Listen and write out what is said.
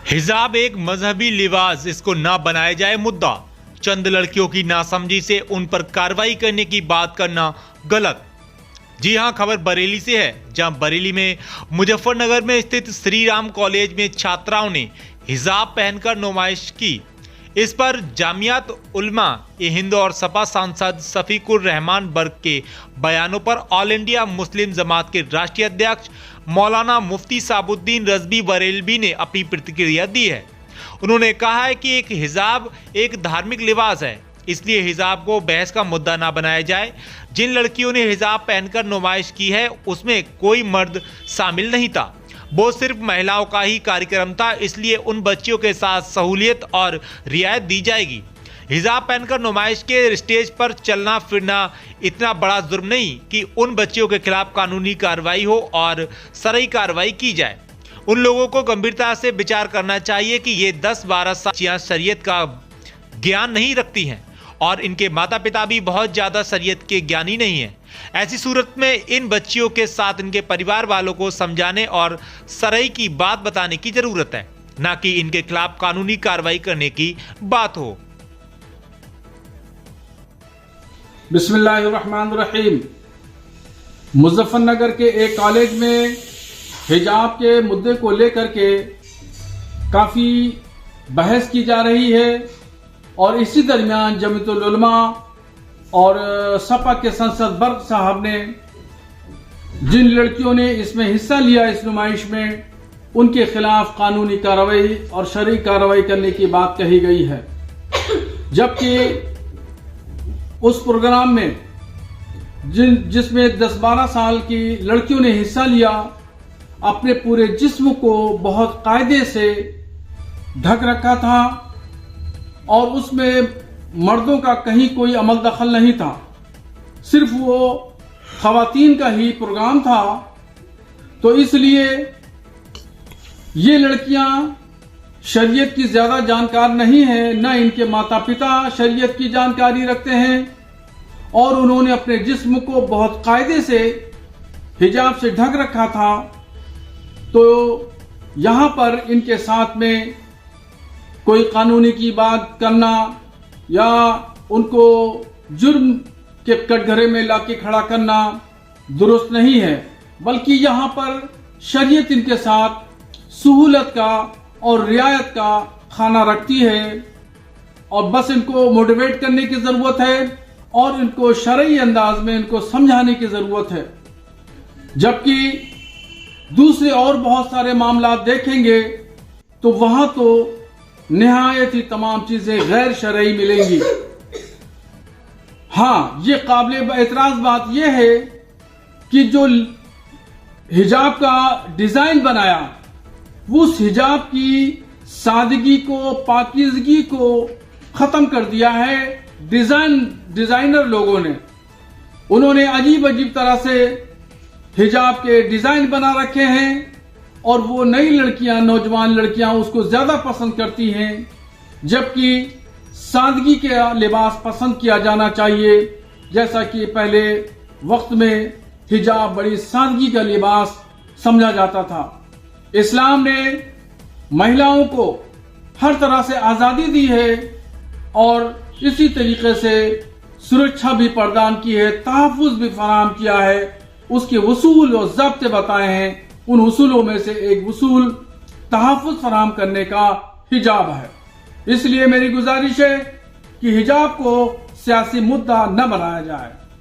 हिजाब एक मजहबी लिबास, इसको ना बनाया जाए मुद्दा। चंद लड़कियों की नासमझी से उन पर कार्रवाई करने की बात करना गलत। जी हां, खबर बरेली से है, जहां बरेली में मुजफ्फरनगर में स्थित श्री राम कॉलेज में छात्राओं ने हिजाब पहनकर नुमाइश की। इस पर जामियात उलमा ए हिंद और सपा सांसद शफीकुर रहमान बर्क के बयानों पर ऑल इंडिया मुस्लिम जमात के राष्ट्रीय अध्यक्ष मौलाना मुफ्ती साबुद्दीन रजवी बरेलवी ने अपनी प्रतिक्रिया दी है। उन्होंने कहा है कि एक हिजाब एक धार्मिक लिबास है, इसलिए हिजाब को बहस का मुद्दा ना बनाया जाए। जिन लड़कियों ने हिजाब पहनकर नुमाइश की है उसमें कोई मर्द शामिल नहीं था, वो सिर्फ महिलाओं का ही कार्यक्रम था, इसलिए उन बच्चियों के साथ सहूलियत और रियायत दी जाएगी। हिजाब पहनकर नुमाइश के स्टेज पर चलना फिरना इतना बड़ा जुर्म नहीं कि उन बच्चियों के खिलाफ कानूनी कार्रवाई हो और शरई कार्रवाई की जाए। उन लोगों को गंभीरता से विचार करना चाहिए कि ये 10-12 साल शरीयत का ज्ञान नहीं रखती हैं और इनके माता पिता भी बहुत ज़्यादा शरीयत के ज्ञानी नहीं हैं। ऐसी सूरत में इन बच्चियों के साथ इनके परिवार वालों को समझाने और शरई की बात बताने की ज़रूरत है, ना कि इनके खिलाफ कानूनी कार्रवाई करने की बात हो। बिस्मिल्लाहिर्रहमानिर्रहीम। मुजफ्फरनगर के एक कॉलेज में हिजाब के मुद्दे को लेकर के काफ़ी बहस की जा रही है और इसी दरमियान जमीयतुल उलमा और सपा के सांसद बर्क साहब ने जिन लड़कियों ने इसमें हिस्सा लिया इस नुमाइश में, उनके खिलाफ कानूनी कार्रवाई और शरई कार्रवाई करने की बात कही गई है। जबकि उस प्रोग्राम में जिसमें 10-12 साल की लड़कियों ने हिस्सा लिया, अपने पूरे जिस्म को बहुत कायदे से ढक रखा था और उसमें मर्दों का कहीं कोई अमल दखल नहीं था, सिर्फ वो खवातीन का ही प्रोग्राम था। तो इसलिए ये लड़कियां शरीयत की ज़्यादा जानकार नहीं हैं, न इनके माता पिता शरीयत की जानकारी रखते हैं और उन्होंने अपने जिस्म को बहुत कायदे से हिजाब से ढक रखा था। तो यहाँ पर इनके साथ में कोई कानूनी की बात करना या उनको जुर्म के कटघरे में लाके खड़ा करना दुरुस्त नहीं है, बल्कि यहाँ पर शरीयत इनके साथ सहूलत का और रियायत का खाना रखती है और बस इनको मोटिवेट करने की ज़रूरत है और इनको शरई अंदाज में इनको समझाने की ज़रूरत है। जबकि दूसरे और बहुत सारे मामला देखेंगे तो वहाँ तो निहायत ही तमाम चीज़ें गैर शरई मिलेंगी। हाँ, ये काबिल एतराज़ बात यह है कि जो हिजाब का डिज़ाइन बनाया, उस हिजाब की सादगी को, पाकीज़गी को ख़त्म कर दिया है डिज़ाइनर लोगों ने। उन्होंने अजीब अजीब तरह से हिजाब के डिज़ाइन बना रखे हैं और वो नई लड़कियां, नौजवान लड़कियां उसको ज़्यादा पसंद करती हैं, जबकि सादगी के लिबास पसंद किया जाना चाहिए। जैसा कि पहले वक्त में हिजाब बड़ी सादगी का लिबास समझा जाता था। इस्लाम ने महिलाओं को हर तरह से आज़ादी दी है और इसी तरीके से सुरक्षा भी प्रदान की है, तहफ़्फ़ुज़ भी फराहम किया है, उसके उसूल और ज़ब्ते बताए हैं। उन उसूलों में से एक उसूल तहफ़्फ़ुज़ फराहम करने का हिजाब है। इसलिए मेरी गुजारिश है कि हिजाब को सियासी मुद्दा न बनाया जाए।